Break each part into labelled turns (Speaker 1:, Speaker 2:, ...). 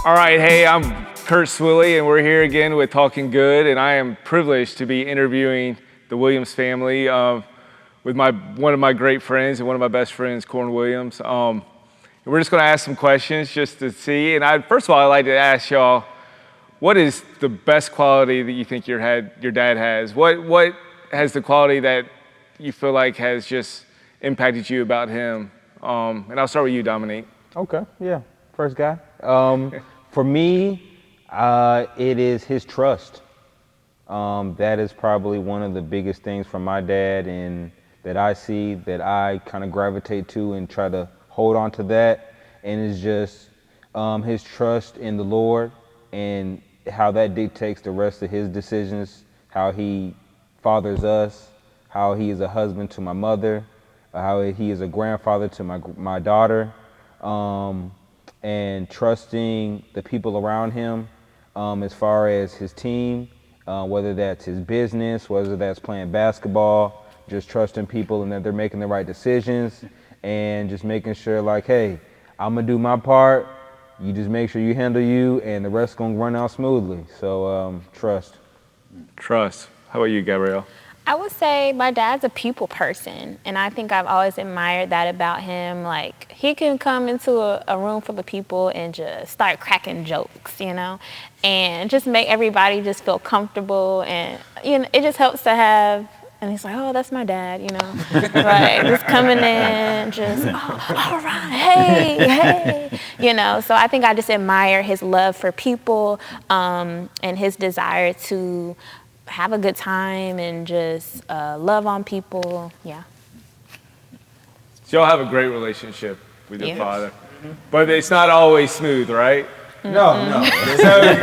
Speaker 1: All right, hey, I'm Curt Swilly, and we're here again with Talking Good, and I am privileged to be interviewing the Williams family with one of my great friends and one of my best friends, Corn Williams. And we're just going to ask some questions just to see. And first of all, I'd like to ask y'all, what is the best quality that you think your dad has? What has the quality that you feel like has just impacted you about him? And I'll start with you, Dominique.
Speaker 2: Okay, yeah, first guy. For me, it is his trust. That is probably one of the biggest things from my dad, and that I see that I kind of gravitate to and try to hold on to that. And it's just his trust in the Lord and how that dictates the rest of his decisions, how he fathers us, how he is a husband to my mother, how he is a grandfather to my daughter. And trusting the people around him as far as his team, whether that's his business, whether that's playing basketball, just trusting people and that they're making the right decisions, and just making sure like, hey, I'm gonna do my part, you just make sure you handle you, and the rest gonna run out smoothly. So trust.
Speaker 1: Trust. How about you, Gabrielle?
Speaker 3: I would say my dad's a people person, and I think I've always admired that about him. Like, he can come into a room full of people and just start cracking jokes, and just make everybody just feel comfortable, and it just helps to have. And he's like, oh, that's my dad, like just coming in, just, oh, all right, hey, So I think I just admire his love for people and his desire to have a good time and just love on people, yeah.
Speaker 1: So y'all have a great relationship with your father, but it's not always smooth, right?
Speaker 2: No.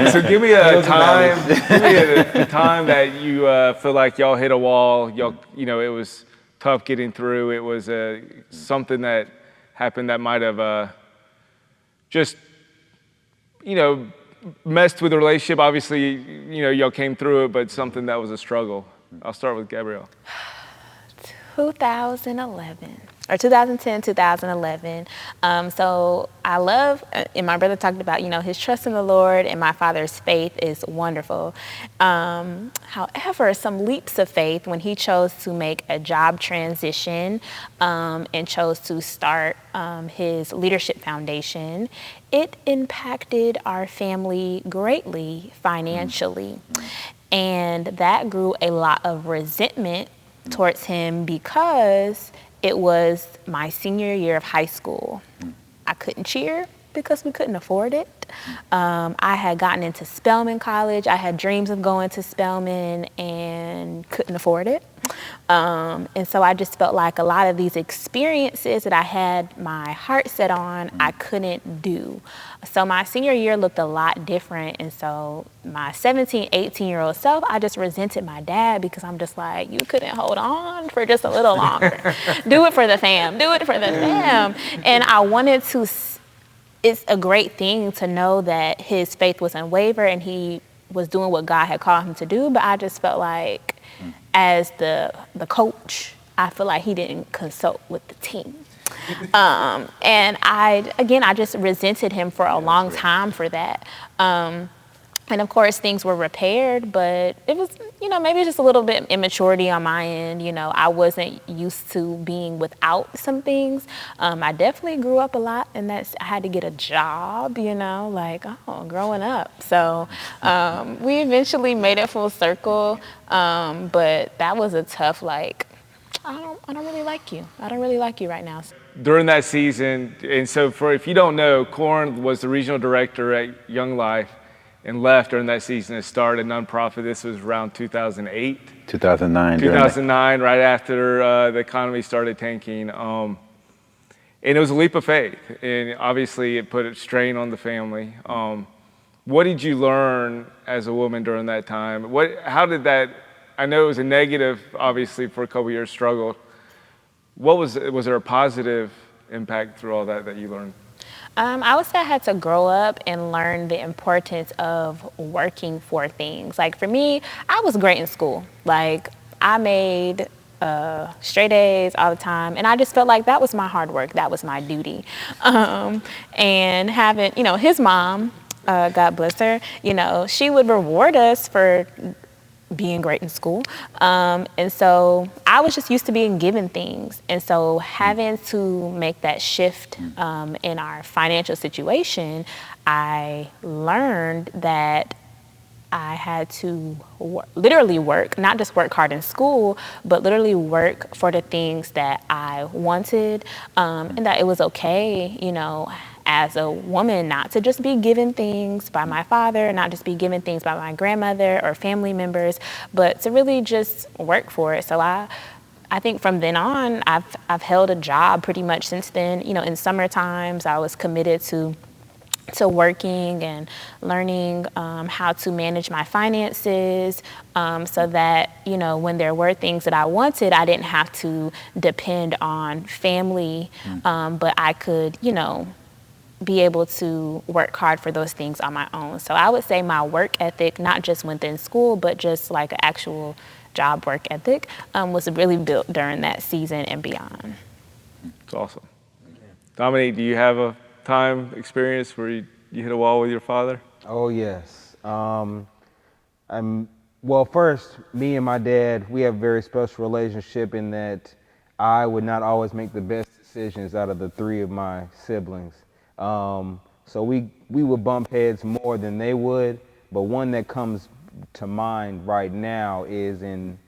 Speaker 1: So give me a time, a time that you feel like y'all hit a wall. It was tough getting through. It was something that happened that might have just, messed with the relationship. Obviously, y'all came through it, but something that was a struggle. I'll start with Gabrielle.
Speaker 3: 2011. Or 2010, 2011. So I love, and my brother talked about, his trust in the Lord, and my father's faith is wonderful. However, some leaps of faith when he chose to make a job transition and chose to start his leadership foundation, it impacted our family greatly financially. And that grew a lot of resentment towards him because it was my senior year of high school. I couldn't cheer because we couldn't afford it. I had gotten into Spelman College. I had dreams of going to Spelman and couldn't afford it. And so I just felt like a lot of these experiences that I had my heart set on, I couldn't do. So my senior year looked a lot different. And so my 17, 18-year-old self, I just resented my dad because I'm just like, you couldn't hold on for just a little longer. Do it for the fam. Do it for the fam. And I wanted to, it's a great thing to know that his faith was unwavering and he was doing what God had called him to do. But I just felt like as the coach, I feel like he didn't consult with the team. And I just resented him for a long time for that. And of course, things were repaired, but it was, maybe just a little bit immaturity on my end. I wasn't used to being without some things. I definitely grew up a lot, and I had to get a job, growing up. So we eventually made it full circle, but that was a tough, I don't really like you. I don't really like you right now.
Speaker 1: During that season, and so if you don't know, Corn was the regional director at Young Life and left during that season and started a nonprofit. This was around 2008?
Speaker 4: 2009.
Speaker 1: 2009, right after the economy started tanking. And it was a leap of faith, and obviously it put a strain on the family. What did you learn as a woman during that time? How did that, I know it was a negative, obviously, for a couple years struggle. Was there a positive impact through all that you learned?
Speaker 3: I would say I had to grow up and learn the importance of working for things. Like for me, I was great in school. I made straight A's all the time, and I just felt like that was my hard work. That was my duty. And having, his mom, God bless her, you know, she would reward us for being great in school. And so I was just used to being given things. And so having to make that shift in our financial situation, I learned that I had to literally work, not just work hard in school, but literally work for the things that I wanted, and that it was okay, you know, as a woman, not to just be given things by my father, not just be given things by my grandmother or family members, but to really just work for it. So I think from then on, I've held a job pretty much since then. You know, in summer times, I was committed to working and learning how to manage my finances, so that, you know, when there were things that I wanted, I didn't have to depend on family, but I could, you know, be able to work hard for those things on my own. So I would say my work ethic, not just within school, but just like an actual job work ethic, was really built during that season and beyond.
Speaker 1: It's awesome. Dominique, do you have a time experience where you hit a wall with your father?
Speaker 2: Oh yes. Well, first, me and my dad, we have a very special relationship in that I would not always make the best decisions out of the three of my siblings. So we would bump heads more than they would. But one that comes to mind right now is in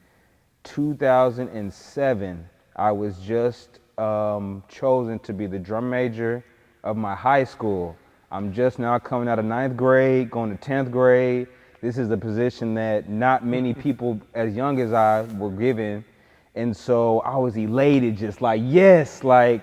Speaker 2: 2007. I was just chosen to be the drum major of my high school. I'm just now coming out of 9th grade, going to 10th grade. This is a position that not many people as young as I were given. And so I was elated, just like, yes, like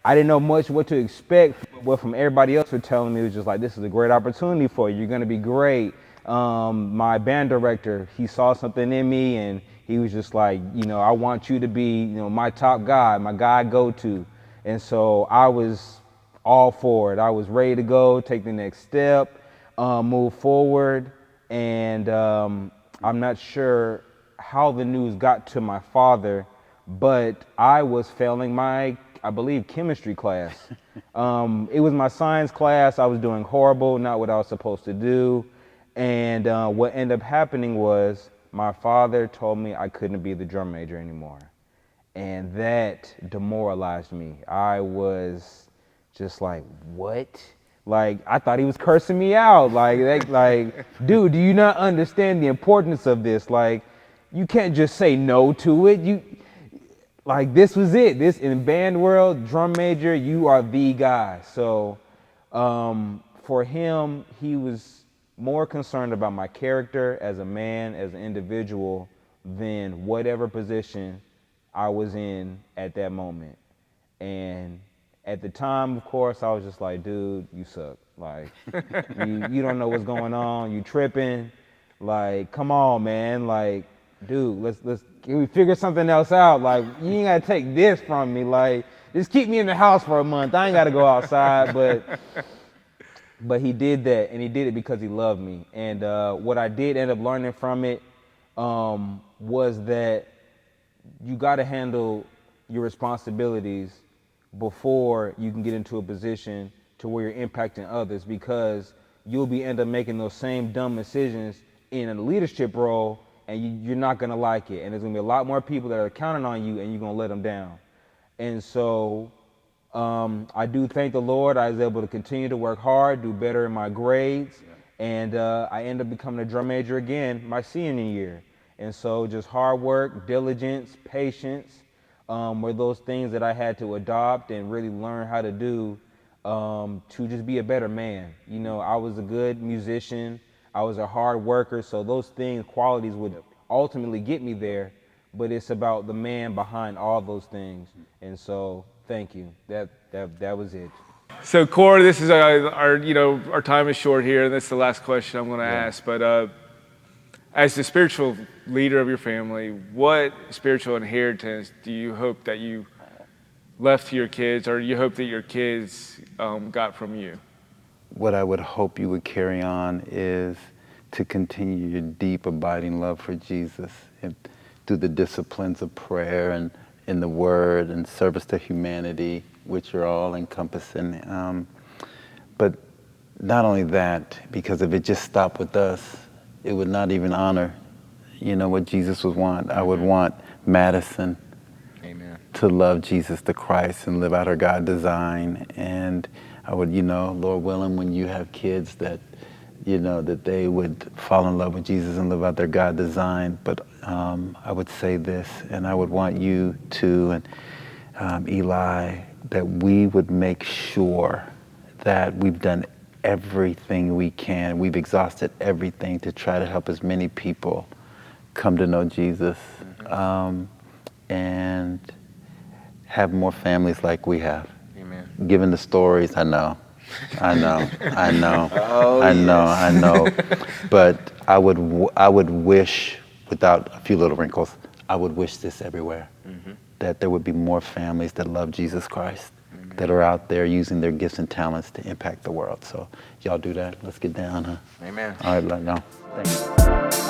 Speaker 2: I didn't know much what to expect. What from everybody else were telling me was just like, this is a great opportunity for you. You're going to be great. My band director, he saw something in me and he was just like, you know, I want you to be, you know, my top guy, my guy I go to. And so I was all for it. I was ready to go, take the next step, move forward. And I'm not sure how the news got to my father, but I was failing my, I believe, chemistry class. It was my science class. I was doing horrible, not what I was supposed to do. And what ended up happening was my father told me I couldn't be the drum major anymore. And that demoralized me. I was just like, what? Like, I thought he was cursing me out. Like, dude, do you not understand the importance of this? Like, you can't just say no to it. Like, this was it. This, in band world, drum major, you are the guy. So for him, he was more concerned about my character as a man, as an individual, than whatever position I was in at that moment. And at the time, of course, I was just like, dude, you suck. Like, you don't know what's going on. You tripping. Like, come on, man. Like, dude, let's can we figure something else out? Like, you ain't gotta take this from me. Like, just keep me in the house for a month. I ain't gotta go outside. But he did that, and he did it because he loved me. And what I did end up learning from it was that you gotta handle your responsibilities before you can get into a position to where you're impacting others, because you'll end up making those same dumb decisions in a leadership role, and you're not gonna like it. And there's gonna be a lot more people that are counting on you, and you're gonna let them down. And so I do thank the Lord. I was able to continue to work hard, do better in my grades, and I ended up becoming a drum major again my senior year. And so just hard work, diligence, patience, were those things that I had to adopt and really learn how to do to just be a better man. You know, I was a good musician. I was a hard worker. So those things, qualities would ultimately get me there. But it's about the man behind all those things. And so thank you. That was it.
Speaker 1: So, Curt, this is our time is short here, and this is the last question I'm going to ask. But as the spiritual leader of your family, what spiritual inheritance do you hope that you left to your kids, or you hope that your kids got from you?
Speaker 4: What I would hope you would carry on is to continue your deep, abiding love for Jesus and through the disciplines of prayer and in the Word and service to humanity, which are all encompassing. But not only that, because if it just stopped with us, it would not even honor, what Jesus would want. I would want Madison to love Jesus the Christ and live out her God design. And I would, Lord willing, when you have kids that, that they would fall in love with Jesus and live out their God design. But I would say this, and I would want you to, and Eli, that we would make sure that we've done everything we can. We've exhausted everything to try to help as many people come to know Jesus, and have more families like we have.
Speaker 1: Amen.
Speaker 4: Given the stories, I know.
Speaker 1: Oh,
Speaker 4: I know. But I would wish, without a few little wrinkles, I would wish this everywhere, that there would be more families that love Jesus Christ, that are out there using their gifts and talents to impact the world. So y'all do that. Let's get down, huh?
Speaker 1: Amen.
Speaker 4: All right, let know. Thank you.